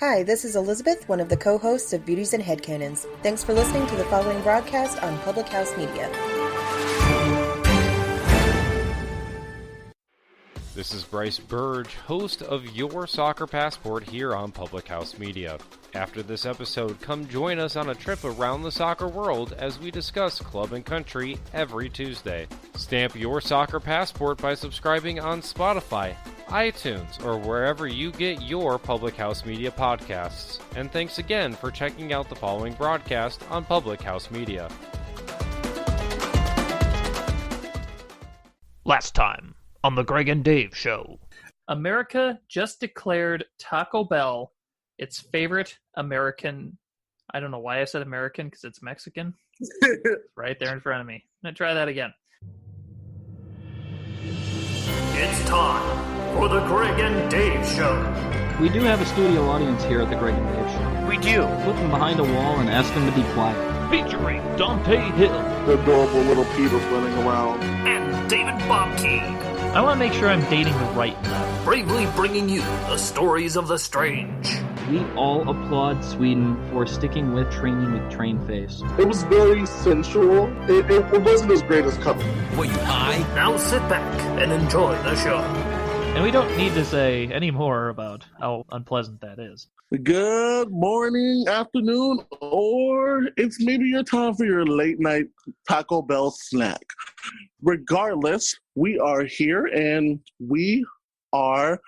Hi, this is Elizabeth, one of the co-hosts of Beauties and Headcanons. Thanks for listening to the following broadcast on Public House Media. This is Bryce Burge, host of Your Soccer Passport here on Public House Media. After this episode, come join us on a trip around the soccer world as we discuss club and country every Tuesday. Stamp your soccer passport by subscribing on Spotify, iTunes, or wherever you get your Public House Media podcasts. And thanks again for checking out the following broadcast on Public House Media. Last time on the Greg and Dave Show. America just declared Taco Bell its favorite American. I don't know why I said American, because it's Mexican. Right there in front of me. I'm going to try that again. It's time for the Greg and Dave Show. We do have a studio audience here at the Greg and Dave Show. We do. Put them behind a wall and ask them to be quiet. Featuring Dontae Hill. The adorable little Peter's running around. And David Bobke. I want to make sure I'm dating the right one. Bravely bringing you the stories of the strange. We all applaud Sweden for sticking with training with train face. It was very sensual. It wasn't as great as Cover. Were you high? Now sit back and enjoy the show. And we don't need to say any more about how unpleasant that is. Good morning, afternoon, or it's maybe your time for your late night Taco Bell snack. Regardless, we are here and we are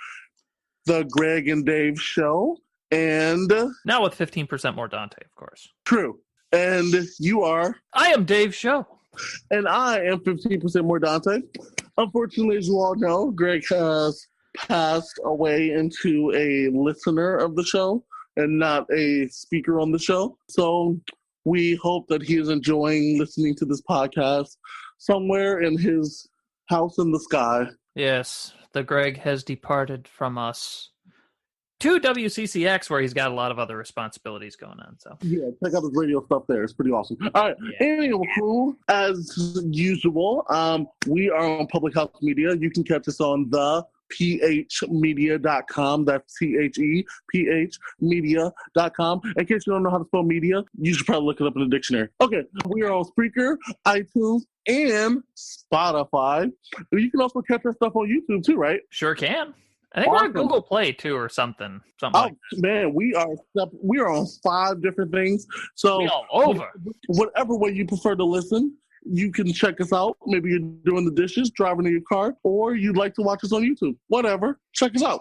the Greg and Dave Show. And now with 15% more Dontae, of course. True. And you are? I am Dave Show. And I am 15% more Dontae. Unfortunately, as you all know, Greg has passed away into a listener of the show and not a speaker on the show. So we hope that he is enjoying listening to this podcast somewhere in his house in the sky. Yes, the Greg has departed from us to WCCX, where he's got a lot of other responsibilities going on. So yeah, check out the radio stuff there. It's pretty awesome. All right. Yeah. Anywho, as usual, we are on Public House Media. You can catch us on the phmedia.com. That's THEPH media.com. In case you don't know how to spell media, you should probably look it up in the dictionary. Okay, we are on Spreaker, iTunes, and Spotify. You can also catch our stuff on YouTube too, right? Sure can. I think we're on Google Play too, or something. Like that. Man, we are on 5 different things. So we all over. Whatever way you prefer to listen, you can check us out. Maybe you're doing the dishes, driving in your car, or you'd like to watch us on YouTube. Whatever, check us out.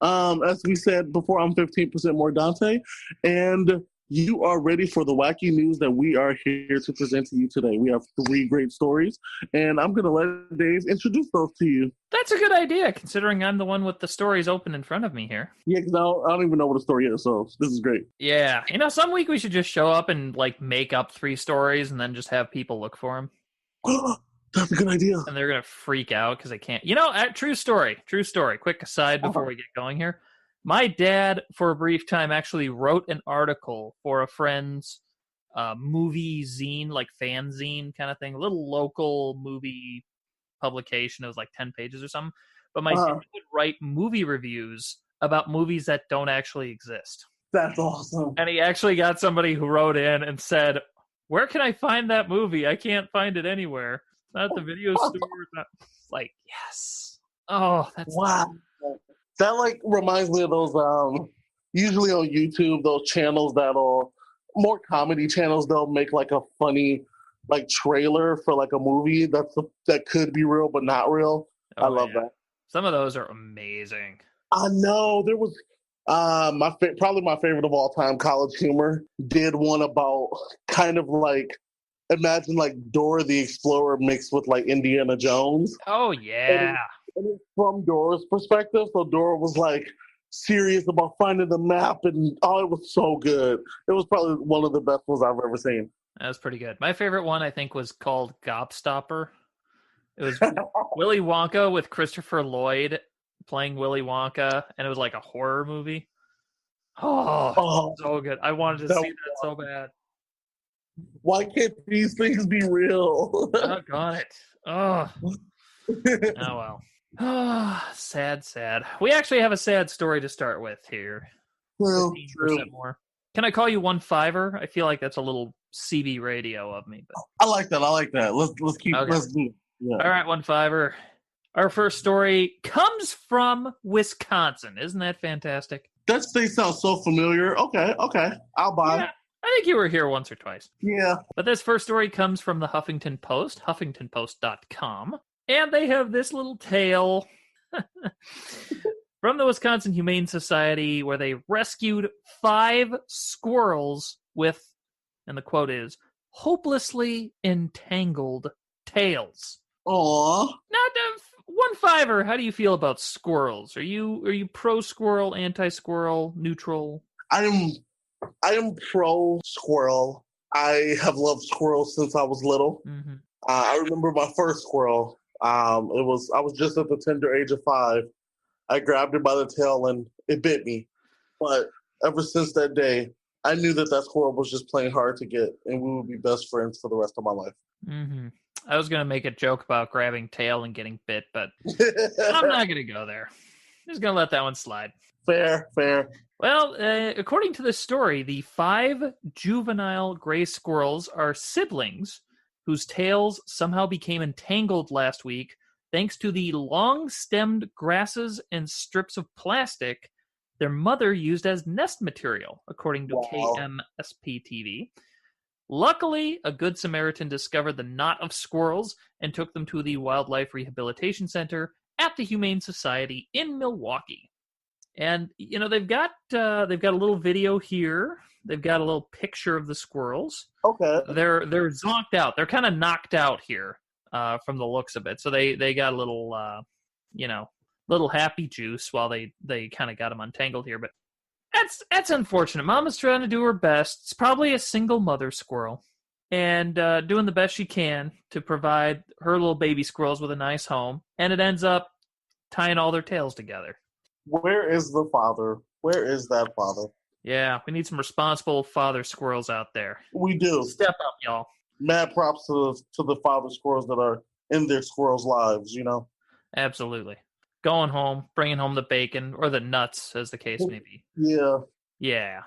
As we said before, I'm 15% more Dontae, and you are ready for the wacky news that we are here to present to you today. We have 3 great stories, and I'm going to let Dave introduce those to you. That's a good idea, considering I'm the one with the stories open in front of me here. Yeah, because I don't even know what a story is, so this is great. Yeah. Some week we should just show up and, make up 3 stories and then just have people look for them. That's a good idea. And they're going to freak out because they can't. True story. Quick aside before we get going here. My dad, for a brief time, actually wrote an article for a friend's movie zine, fanzine kind of thing, a little local movie publication. It was 10 pages or something. But my dad would write movie reviews about movies that don't actually exist. That's awesome. And he actually got somebody who wrote in and said, "Where can I find that movie? I can't find it anywhere. Not at the video store." Yes. Oh, that's wow. That reminds me of those usually on YouTube, those channels that'll more comedy channels, they'll make a funny trailer for a movie that could be real but not real. I love that. Some of those are amazing. I know. There was probably my favorite of all time, College Humor, did one about kind of imagine Dora the Explorer mixed with Indiana Jones. Oh yeah. And it's from Dora's perspective. So Dora was serious about finding the map, and it was so good. It was probably one of the best ones I've ever seen. That was pretty good. My favorite one, I think, was called Gobstopper. It was Willy Wonka with Christopher Lloyd playing Willy Wonka, and it was a horror movie. Oh, so good. I wanted to see that so bad. Why can't these things be real? Doggone it. Oh well. Sad. We actually have a sad story to start with here. True, 15% more. Can I call you 1-5er? I feel like that's a little CB radio of me. But I like that. Let's keep. Okay. Let's do it. Yeah. all right, 1-5er. Our first story comes from Wisconsin. Isn't that fantastic? That state sounds so familiar. Okay. I'll buy. Yeah, I think you were here once or twice. Yeah. But this first story comes from the Huffington Post, huffingtonpost.com. And they have this little tale from the Wisconsin Humane Society where they rescued 5 squirrels with, and the quote is, hopelessly entangled tails. Aw. Now, 1-5er, how do you feel about squirrels? Are you pro squirrel, anti squirrel, neutral? I am pro squirrel. I have loved squirrels since I was little. Mm-hmm. I remember my first squirrel. I was just at the tender age of 5. I grabbed it by the tail and it bit me. But ever since that day, I knew that squirrel was just playing hard to get, and we would be best friends for the rest of my life. Mm-hmm. I was going to make a joke about grabbing tail and getting bit, but I'm not going to go there. I'm just going to let that one slide. Fair. Well, according to this story, the 5 juvenile gray squirrels are siblings whose tails somehow became entangled last week thanks to the long-stemmed grasses and strips of plastic their mother used as nest material, according to KMSP-TV. Luckily, a Good Samaritan discovered the knot of squirrels and took them to the Wildlife Rehabilitation Center at the Humane Society in Milwaukee. And they've got a little video here. They've got a little picture of the squirrels. Okay. They're zonked out. They're kind of knocked out here from the looks of it. So they got a little little happy juice while they kind of got them untangled here. But that's unfortunate. Mama's trying to do her best. It's probably a single mother squirrel and doing the best she can to provide her little baby squirrels with a nice home. And it ends up tying all their tails together. Where is the father? Where is that father? Yeah, we need some responsible father squirrels out there. We do. Step up, y'all. Mad props to the father squirrels that are in their squirrels' lives, Absolutely. Going home, bringing home the bacon, or the nuts, as the case may be. Yeah. Yeah.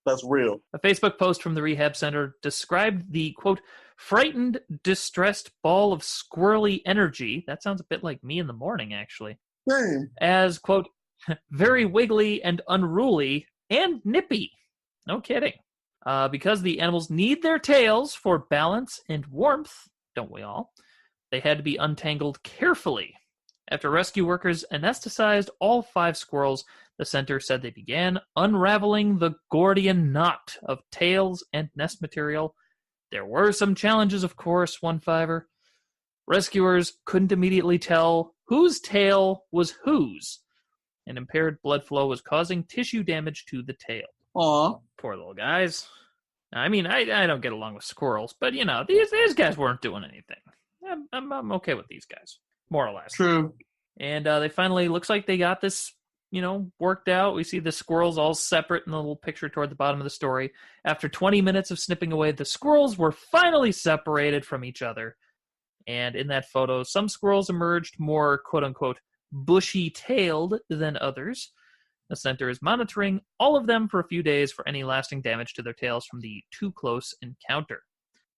That's real. A Facebook post from the rehab center described the, quote, frightened, distressed ball of squirrely energy. That sounds a bit like me in the morning, actually. Same. As, quote, very wiggly and unruly and nippy. No kidding. Because the animals need their tails for balance and warmth, don't we all? They had to be untangled carefully. After rescue workers anesthetized all 5 squirrels, the center said they began unraveling the Gordian knot of tails and nest material. There were some challenges, of course, 1-5er. Rescuers couldn't immediately tell whose tail was whose, and impaired blood flow was causing tissue damage to the tail. Aw. Poor little guys. I mean, I don't get along with squirrels, but, these guys weren't doing anything. I'm okay with these guys, more or less. True. And they finally, looks like they got this, worked out. We see the squirrels all separate in the little picture toward the bottom of the story. After 20 minutes of snipping away, the squirrels were finally separated from each other. And in that photo, some squirrels emerged more, quote-unquote, bushy-tailed than others. The center is monitoring all of them for a few days for any lasting damage to their tails from the too-close encounter.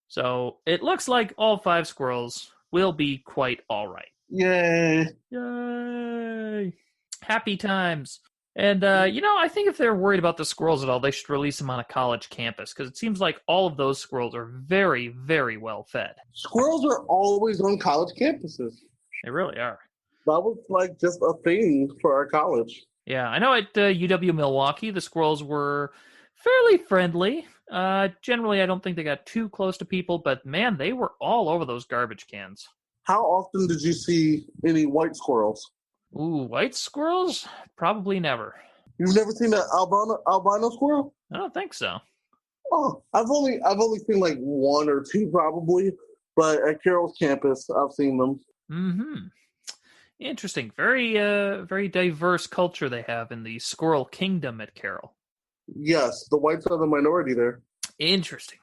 So it looks like all 5 squirrels will be quite all right. Yay. Yay. Happy times. And, I think if they're worried about the squirrels at all, they should release them on a college campus, because it seems like all of those squirrels are very, very well fed. Squirrels are always on college campuses. They really are. That was like just a thing for our college. Yeah, I know at UW Milwaukee, the squirrels were fairly friendly. Generally, I don't think they got too close to people, but man, they were all over those garbage cans. How often did you see any white squirrels? Ooh, white squirrels? Probably never. You've never seen an albino squirrel? I don't think so. Oh, I've only seen like 1 or 2 probably, but at Carroll's campus, I've seen them. Mm-hmm. Interesting. Very, very diverse culture they have in the squirrel kingdom at Carroll. Yes, the whites are the minority there. Interesting.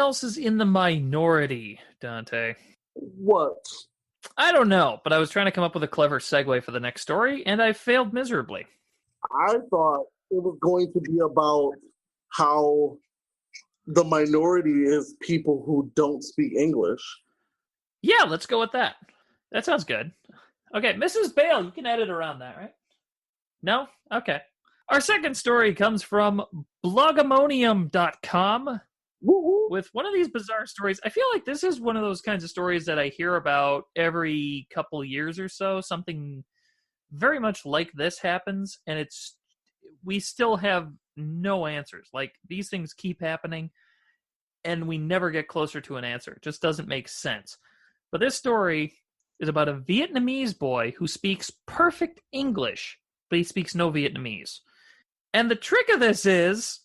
else is in the minority, Dontae? What? I don't know, but I was trying to come up with a clever segue for the next story, and I failed miserably. I thought it was going to be about how the minority is people who don't speak English. Yeah, let's go with that. That sounds good. Okay, Mrs. Bale, you can edit around that, right? No? Okay. Our second story comes from blogammonium.com with one of these bizarre stories. I feel like this is one of those kinds of stories that I hear about every couple years or so. Something very much like this happens, and we still have no answers. Like, these things keep happening, and we never get closer to an answer. It just doesn't make sense. But this story is about a Vietnamese boy who speaks perfect English, but he speaks no Vietnamese. And the trick of this is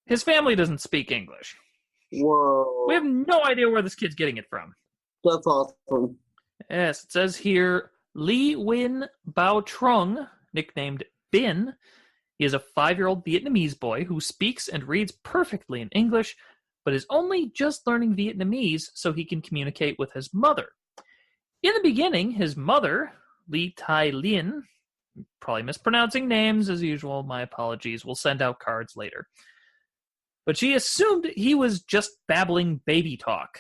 his family doesn't speak English. Whoa. We have no idea where this kid's getting it from. That's awesome. Yes, it says here, Ly Nguyen Bao Trung, nicknamed Bin, he is a 5-year-old Vietnamese boy who speaks and reads perfectly in English, but is only just learning Vietnamese so he can communicate with his mother. In the beginning, his mother, Ly Tai Lien, probably mispronouncing names as usual, my apologies, we'll send out cards later. But she assumed he was just babbling baby talk,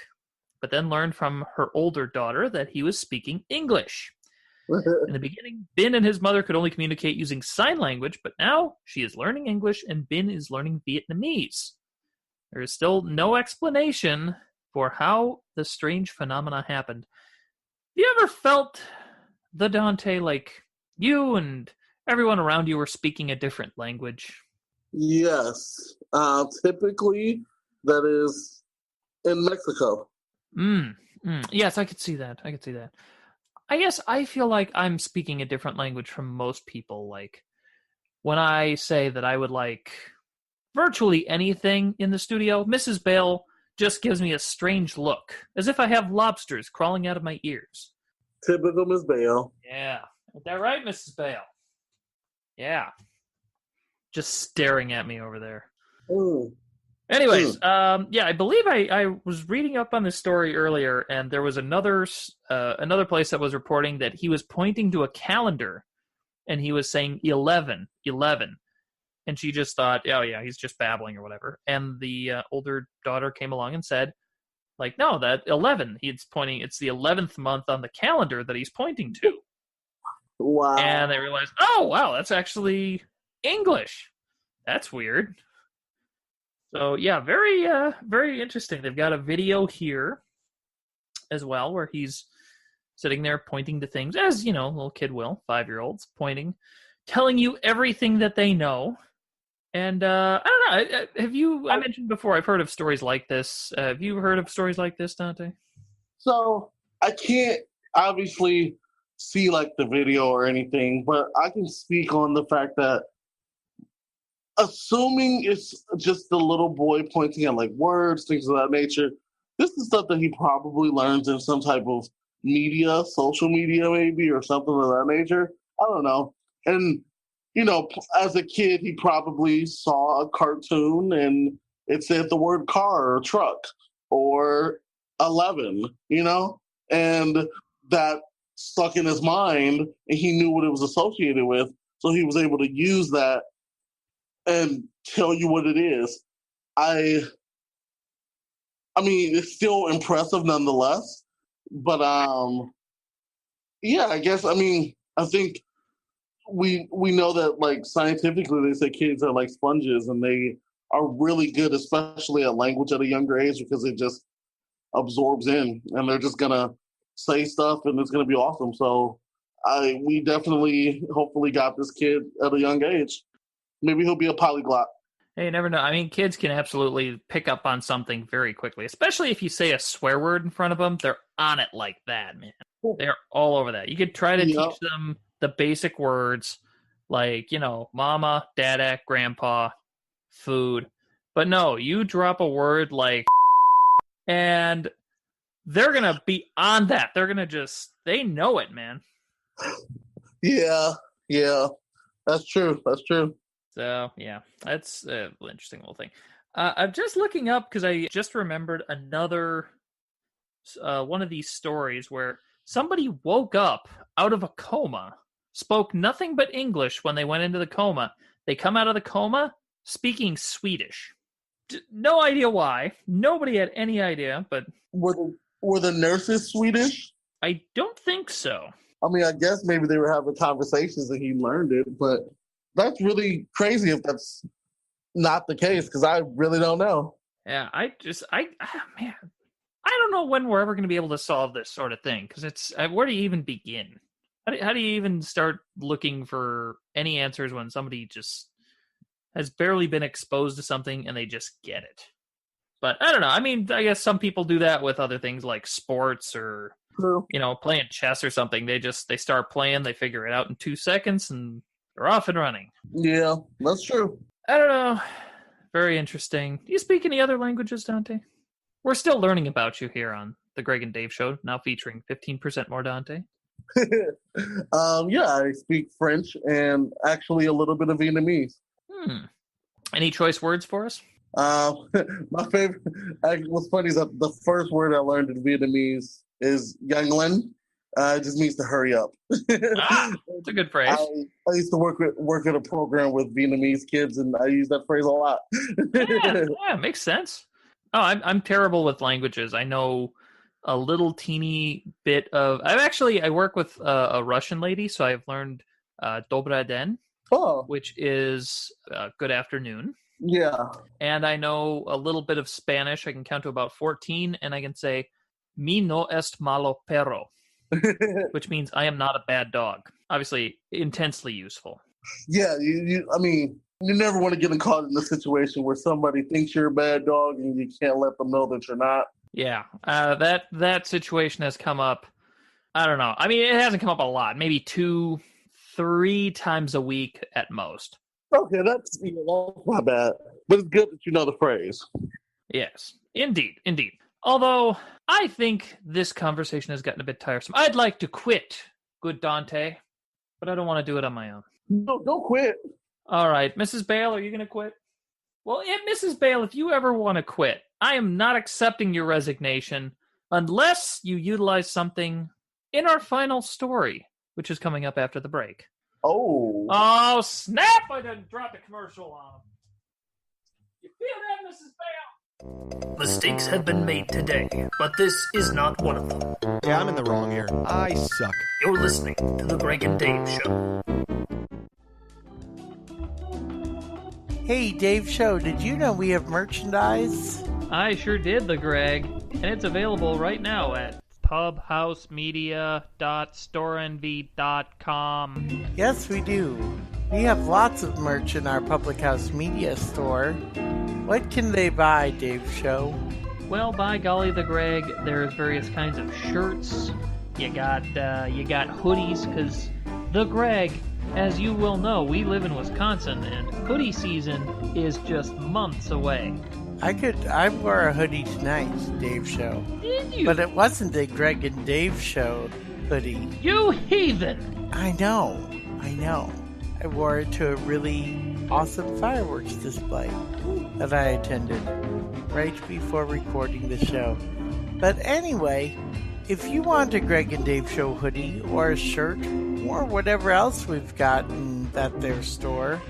but then learned from her older daughter that he was speaking English. In the beginning, Bin and his mother could only communicate using sign language, but now she is learning English and Bin is learning Vietnamese. There is still no explanation for how the strange phenomena happened. Have you ever felt the Dontae like you and everyone around you were speaking a different language? Yes. Typically, that is in Mexico. Yes, I could see that. I guess I feel like I'm speaking a different language from most people. Like, when I say that I would like virtually anything in the studio, Mrs. Bale just gives me a strange look, as if I have lobsters crawling out of my ears. Typical Miss Bale. Yeah. Is that right, Mrs. Bale? Yeah. Just staring at me over there. Ooh. Anyways, I believe I was reading up on this story earlier, and there was another place that was reporting that he was pointing to a calendar, and he was saying 11, 11. And she just thought, oh yeah, he's just babbling or whatever. And the older daughter came along and said, like, no, that 11, it's the 11th month on the calendar that he's pointing to. Wow. And they realized, oh, wow, that's actually English. That's weird. So, yeah, very, very interesting. They've got a video here as well where he's sitting there pointing to things, as, a little kid will, 5-year-olds, pointing, telling you everything that they know. And I don't know, I mentioned before, I've heard of stories like this. Have you heard of stories like this, Dontae? So, I can't obviously see like the video or anything, but I can speak on the fact that assuming it's just the little boy pointing at like words, things of that nature, this is stuff that he probably learns in some type of media, social media maybe, or something of that nature. I don't know. And, as a kid, he probably saw a cartoon and it said the word car or truck or 11, and that stuck in his mind and he knew what it was associated with. So he was able to use that and tell you what it is. I mean, it's still impressive nonetheless. But I guess, I think we know that, like, scientifically they say kids are like sponges and they are really good, especially at language at a younger age, because it just absorbs in and they're just gonna say stuff and it's gonna be awesome. So we definitely hopefully got this kid at a young age. Maybe he'll be a polyglot. Hey, you never know. I mean, kids can absolutely pick up on something very quickly, especially if you say a swear word in front of them. They're on it like that, man. They're all over that. You could try to teach them the basic words like, mama, dada, grandpa, food. But no, you drop a word like and they're going to be on that. They're going to they know it, man. Yeah. That's true. So, yeah, that's an interesting little thing. I'm just looking up because I just remembered another one of these stories where somebody woke up out of a coma, spoke nothing but English when they went into the coma. They come out of the coma speaking Swedish. No idea why. Nobody had any idea, but... Were the nurses Swedish? I don't think so. I mean, I guess maybe they were having conversations and he learned it, but that's really crazy if that's not the case, because I really don't know. Yeah, man, I don't know when we're ever going to be able to solve this sort of thing, because it's, where do you even begin? How do you even start looking for any answers when somebody just has barely been exposed to something and they just get it? But I don't know. I mean, I guess some people do that with other things like sports or, playing chess or something. They start playing, they figure it out in 2 seconds, and they're off and running. Yeah, that's true. I don't know. Very interesting. Do you speak any other languages, Dontae? We're still learning about you here on the Greg and Dave Show, now featuring 15% more Dontae. Yeah, I speak French and actually a little bit of Vietnamese. Any choice words for us? My favorite, what's funny is that the first word I learned in Vietnamese is Yang Lin. It just means to hurry up. It's a good phrase. I used to work at a program with Vietnamese kids, and I use that phrase a lot. Yeah, makes sense. Oh, I'm terrible with languages. I know a little teeny bit of... I work with a Russian lady, so I've learned Dobry den, which is good afternoon. Yeah. And I know a little bit of Spanish. I can count to about 14, and I can say, mi no est malo perro, which means I am not a bad dog. Obviously, intensely useful. Yeah, I mean, you never want to get caught in a situation where somebody thinks you're a bad dog and you can't let them know that you're not. Yeah, that situation has come up, I don't know. I mean, it hasn't come up a lot. Maybe 2-3 times a week at most. Okay, that's not bad. But it's good that you know the phrase. Yes, indeed. Although, I think this conversation has gotten a bit tiresome. I'd like to quit, good Dontae, but I don't want to do it on my own. No, don't quit. All right, Mrs. Bale, are you going to quit? Well, Mrs. Bale, if you ever want to quit, I am not accepting your resignation unless you utilize something in our final story, which is coming up after the break. Oh, snap! I didn't drop the commercial on him. You feel that, Mrs. Bale? Mistakes have been made today, but this is not one of them. Yeah, I'm in the wrong here. I suck. You're listening to The Greg and Dave Show. Hey, Dave Show, did you know we have merchandise? I sure did, the Greg. And it's available right now at pubhousemedia.storenvy.com. Yes, we do. We have lots of merch in our Public House Media store. What can they buy, Dave Show? Well, by golly, the Greg, there's various kinds of shirts. You got hoodies, because the Greg, as you will know, we live in Wisconsin, and hoodie season is just months away. I wore a hoodie tonight, Dave Show. Did you? But it wasn't a Greg and Dave Show hoodie. You heathen! I know. I wore it to a really awesome fireworks display that I attended right before recording the show. But anyway, if you want a Greg and Dave Show hoodie or a shirt or whatever else we've got in that there store,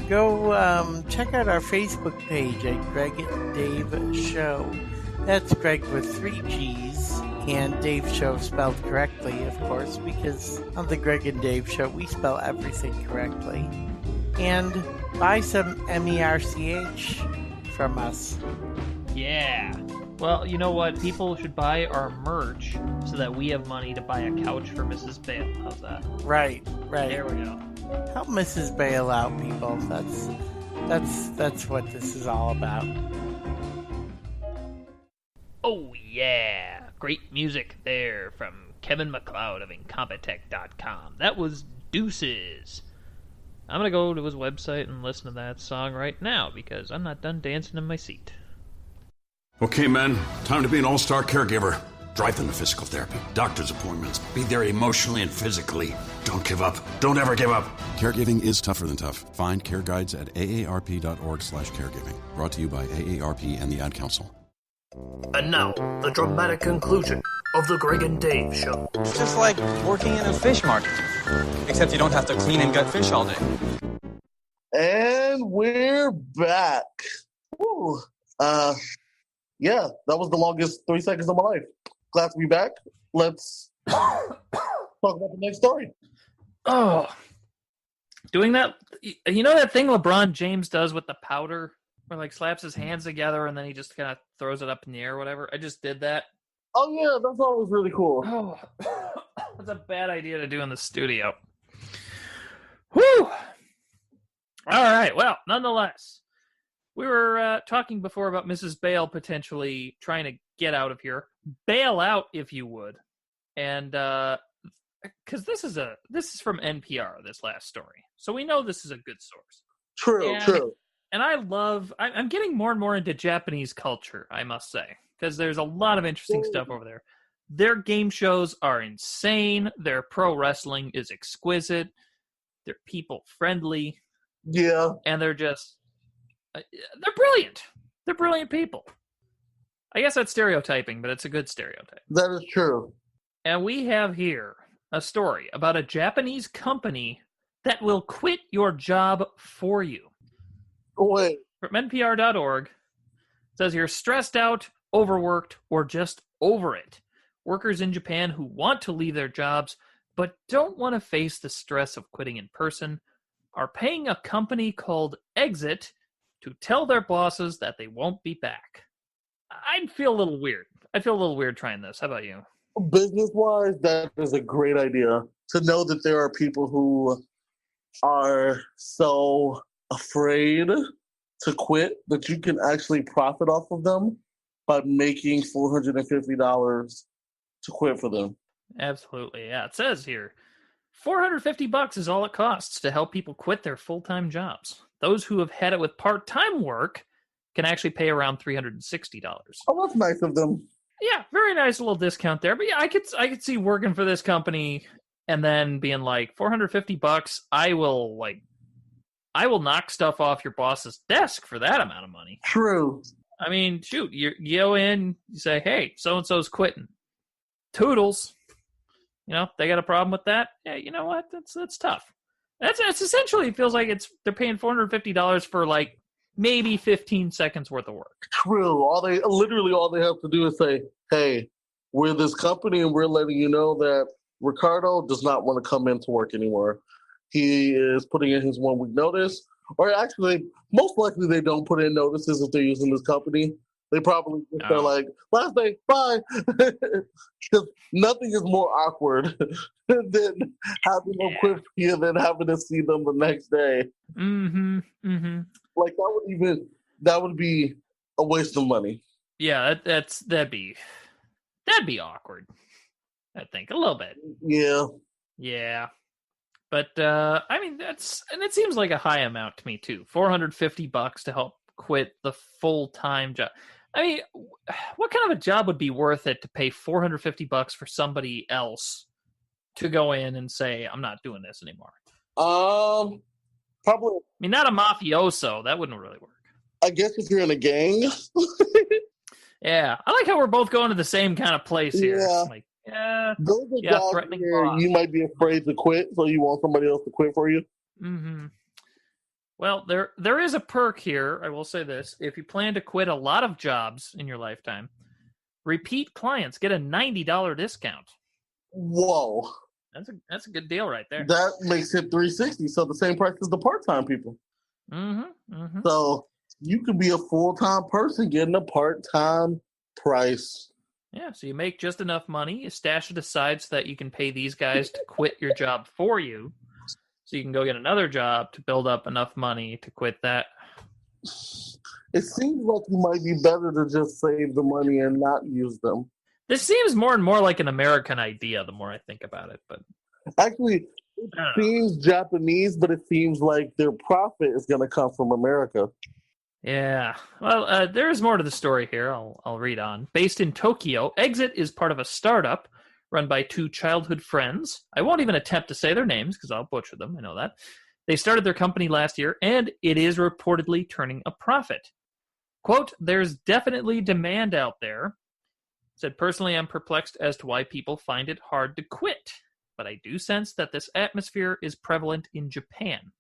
go check out our Facebook page at Greg and Dave Show. That's Greg with 3 G's and Dave Show spelled correctly, of course, because on the Greg and Dave Show we spell everything correctly. And buy some MERCH from us. Yeah. Well, you know what? People should buy our merch so that we have money to buy a couch for Mrs. Bale. How's that? Right. There we go. Help Mrs. Bale out, people. That's what this is all about. Oh, yeah. Great music there from Kevin MacLeod of Incompetech.com. That was Deuces. I'm going to go to his website and listen to that song right now because I'm not done dancing in my seat. Okay, men. Time to be an all-star caregiver. Drive them to physical therapy, doctor's appointments. Be there emotionally and physically. Don't give up. Don't ever give up. Caregiving is tougher than tough. Find care guides at aarp.org/caregiving. Brought to you by AARP and the Ad Council. And now, the dramatic conclusion of the Greg and Dave Show. It's just like working in a fish market, except you don't have to clean and gut fish all day. And we're back. Woo. Yeah, that was the longest 3 seconds of my life. Glad to be back. Let's talk about the next story. Oh, doing that. You know that thing LeBron James does with the powder, where like slaps his hands together and then he just kind of throws it up in the air or whatever? I just did that. Oh yeah, that's always really cool. Oh, that's a bad idea to do in the studio. Whew. All right. Well, nonetheless, we were talking before about Mrs. Bale potentially trying to get out of here. Bail out, if you would. And because this is from NPR, this last story, so we know this is a good source. True. And I'm getting more and more into Japanese culture, I must say, because there's a lot of interesting stuff over there. Their game shows are insane. Their pro wrestling is exquisite. They're people friendly. Yeah. And they're brilliant. They're brilliant people. I guess that's stereotyping, but it's a good stereotype. That is true. And we have here a story about a Japanese company that will quit your job for you. Wait. From NPR.org, it says you're stressed out, overworked, or just over it. Workers in Japan who want to leave their jobs but don't want to face the stress of quitting in person are paying a company called Exit to tell their bosses that they won't be back. I'd feel a little weird. I'd feel a little weird trying this. How about you? Business-wise, that is a great idea. To know that there are people who are so afraid to quit that you can actually profit off of them by making $450 to quit for them. Absolutely, yeah. It says here, $450 is all it costs to help people quit their full-time jobs. Those who have had it with part-time work can actually pay around $360. Oh, that's nice of them. Yeah, very nice little discount there. But yeah, I could see working for this company and then being like, $450, I will knock stuff off your boss's desk for that amount of money. True. I mean, shoot, you go in, you say, hey, so-and-so's quitting. Toodles. You know, they got a problem with that? Yeah, you know what? That's tough. That's essentially, it feels like they're paying $450 for like maybe 15 seconds worth of work. True. All they have to do is say, hey, we're this company and we're letting you know that Ricardo does not want to come into work anymore. He is putting in his 1 week notice. Or actually, most likely they don't put in notices if they're using this company. They probably they're like, last day, bye. Because nothing is more awkward than having them quit for you and then having to see them the next day. Mm-hmm. Mm-hmm. Like that would be a waste of money. Yeah, that'd be awkward. I think a little bit. Yeah. Yeah. But I mean it seems like a high amount to me too. $450 to help quit the full-time job. I mean, what kind of a job would be worth it to pay $450 for somebody else to go in and say, I'm not doing this anymore? Probably. I mean, not a mafioso. That wouldn't really work. I guess if you're in a gang. Yeah. I like how we're both going to the same kind of place here. Yeah. Like, yeah. Those are jobs threatening where boss. you might be afraid to quit, so you want somebody else to quit for you. Mm-hmm. Well, there is a perk here. I will say this. If you plan to quit a lot of jobs in your lifetime, repeat clients get a $90 discount. Whoa. That's a good deal right there. That makes it $360, so the same price as the part-time people. Mm-hmm. Mm-hmm. So you could be a full-time person getting a part-time price. Yeah, so you make just enough money, you stash it aside so that you can pay these guys to quit your job for you. So you can go get another job to build up enough money to quit that. It seems like you might be better to just save the money and not use them. This seems more and more like an American idea the more I think about it. But actually, it seems Japanese, but it seems like their profit is going to come from America. Yeah. Well, there is more to the story here. I'll read on. Based in Tokyo, Exit is part of a startup run by two childhood friends. I won't even attempt to say their names because I'll butcher them. I know that. They started their company last year, and it is reportedly turning a profit. Quote, "There's definitely demand out there." Said, "Personally, I'm perplexed as to why people find it hard to quit, but I do sense that this atmosphere is prevalent in Japan."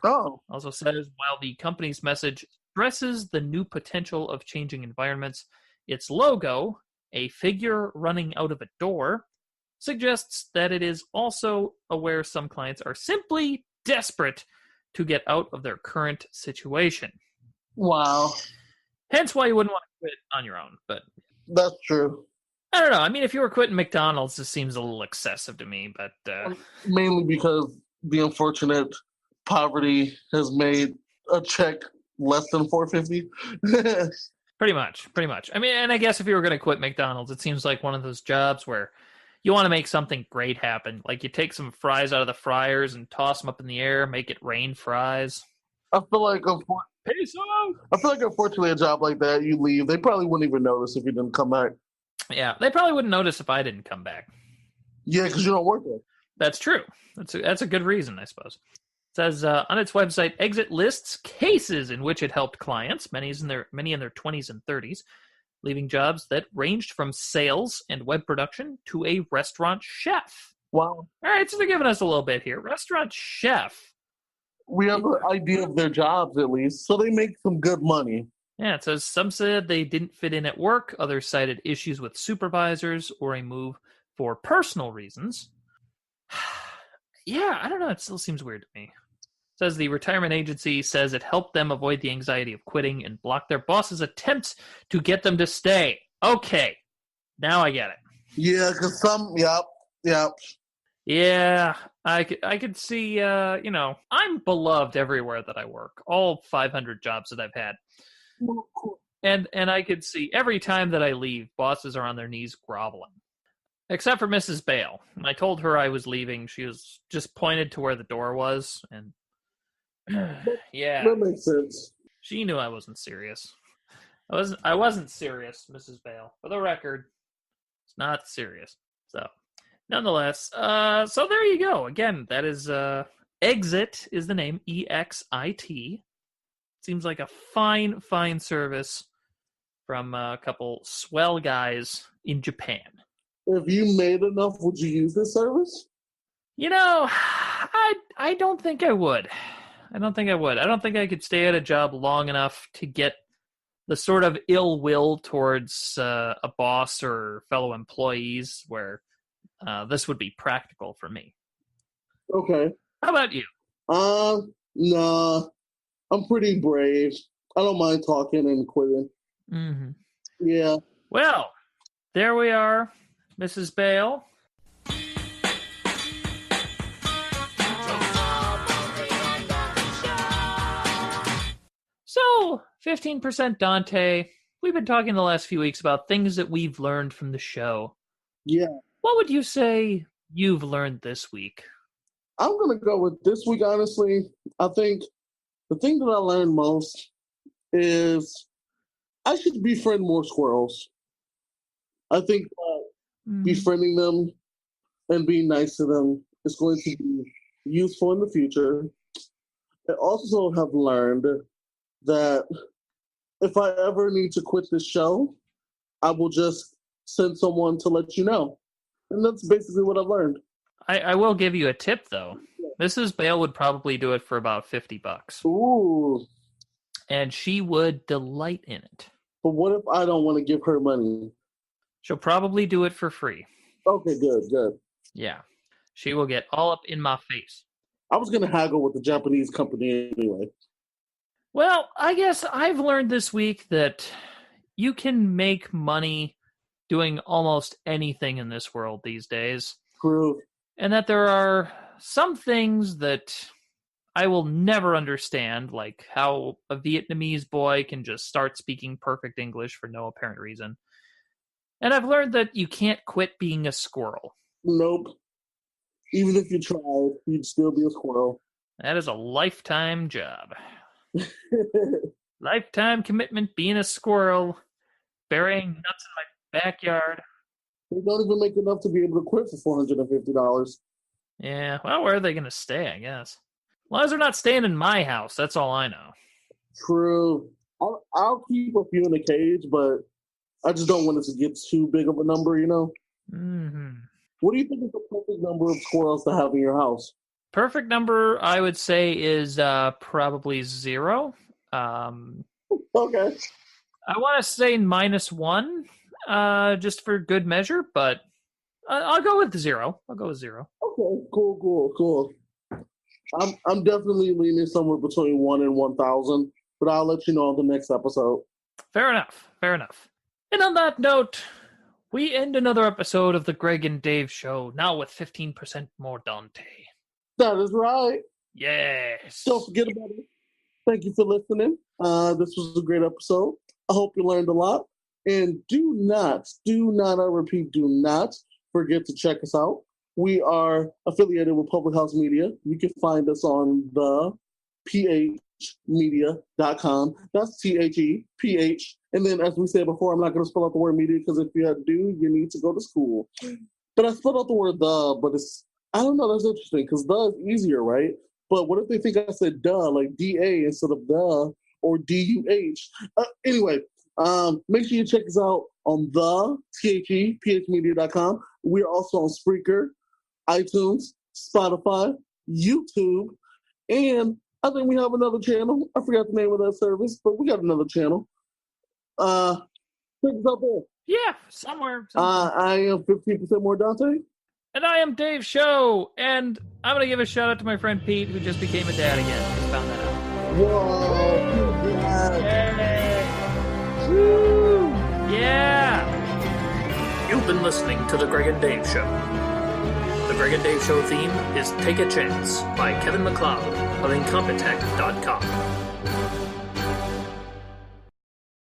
Oh. Also says, while the company's message stresses the new potential of changing environments, its logo, a figure running out of a door, suggests that it is also aware some clients are simply desperate to get out of their current situation. Wow. Hence why you wouldn't want to quit on your own, but... That's true. I don't know. I mean, if you were quitting McDonald's, this seems a little excessive to me, but... Mainly because the unfortunate poverty has made a check less than $4.50. Pretty much. I mean, and I guess if you were going to quit McDonald's, it seems like one of those jobs where you want to make something great happen. Like you take some fries out of the fryers and toss them up in the air, make it rain fries. I feel like unfortunately a job like that, you leave, they probably wouldn't even notice if you didn't come back. Yeah, they probably wouldn't notice if I didn't come back. Yeah, because you don't work there. That's true. That's a good reason, I suppose. It says on its website, Exit lists cases in which it helped clients, many in their 20s and 30s, leaving jobs that ranged from sales and web production to a restaurant chef. Wow. All right, so they're giving us a little bit here. Restaurant chef. We have an idea of their jobs, at least, so they make some good money. Yeah, it says some said they didn't fit in at work, others cited issues with supervisors or a move for personal reasons. Yeah, I don't know. It still seems weird to me. It says the retirement agency says it helped them avoid the anxiety of quitting and block their boss's attempts to get them to stay. Okay, now I get it. Yeah, because yep. Yeah, I could see, I'm beloved everywhere that I work. All 500 jobs that I've had. And I could see every time that I leave, bosses are on their knees groveling. Except for Mrs. Bale. When I told her I was leaving, she was just pointed to where the door was, and yeah. That makes sense. She knew I wasn't serious. I wasn't serious, Mrs. Bale. For the record, it's not serious. So, nonetheless, so there you go. Again, that is Exit is the name, EXIT. Seems like a fine service from a couple swell guys in Japan. If you made enough, would you use this service? I don't think I would. I don't think I could stay at a job long enough to get the sort of ill will towards a boss or fellow employees where this would be practical for me. Okay. How about you? Nah. I'm pretty brave. I don't mind talking and quitting. Mm-hmm. Yeah. Well, there we are, Mrs. Bale. So, 15% Dontae. We've been talking the last few weeks about things that we've learned from the show. Yeah. What would you say you've learned this week? I'm going to go with this week, honestly. I think the thing that I learned most is I should befriend more squirrels. I think befriending them and being nice to them is going to be useful in the future. I also have learned that if I ever need to quit this show, I will just send someone to let you know. And that's basically what I've learned. I will give you a tip, though. Mrs. Bale would probably do it for about $50. Ooh. And she would delight in it. But what if I don't want to give her money? She'll probably do it for free. Okay, good. Yeah. She will get all up in my face. I was going to haggle with the Japanese company anyway. Well, I guess I've learned this week that you can make money doing almost anything in this world these days. True. And that there are some things that I will never understand, like how a Vietnamese boy can just start speaking perfect English for no apparent reason. And I've learned that you can't quit being a squirrel. Nope. Even if you tried, you'd still be a squirrel. That is a lifetime job. Lifetime commitment being a squirrel, burying nuts in my backyard. They don't even make enough to be able to quit for $450. Yeah, well, where are they going to stay, I guess? As long as they're not staying in my house, that's all I know. True. I'll keep a few in a cage, but I just don't want it to get too big of a number, you know? Mm-hmm. What do you think is the perfect number of squirrels to have in your house? Perfect number, I would say, is probably 0. Okay. I want to say -1, just for good measure, but I'll go with 0. I'll go with 0. Okay, cool. I'm definitely leaning somewhere between 1 and 1,000, but I'll let you know on the next episode. Fair enough. And on that note, we end another episode of the Greg and Dave Show, now with 15% more Dontae. That is right. Yes. Don't forget about it. Thank you for listening. This was a great episode. I hope you learned a lot. And do not, I repeat, do not forget to check us out. We are affiliated with Public House Media. You can find us on the phmedia.com. That's THEPH. And then, as we said before, I'm not going to spell out the word media because if you do, you need to go to school. But I spelled out the word the, but I don't know, that's interesting because the is easier, right? But what if they think I said duh, like DA instead of the or DUH? Anyway, make sure you check us out on the phmedia.com. We're also on Spreaker, iTunes, Spotify, YouTube, and I think we have another channel. I forgot the name of that service, but we got another channel. Check us out there. Yeah, somewhere. I am 15% more Dontae. And I am Dave Show, and I'm going to give a shout out to my friend Pete, who just became a dad again. Just found that out. Whoa! Yay! Woo! Yeah! You've been listening to The Greg and Dave Show. The Greg and Dave Show theme is Take a Chance by Kevin MacLeod of Incompetech.com.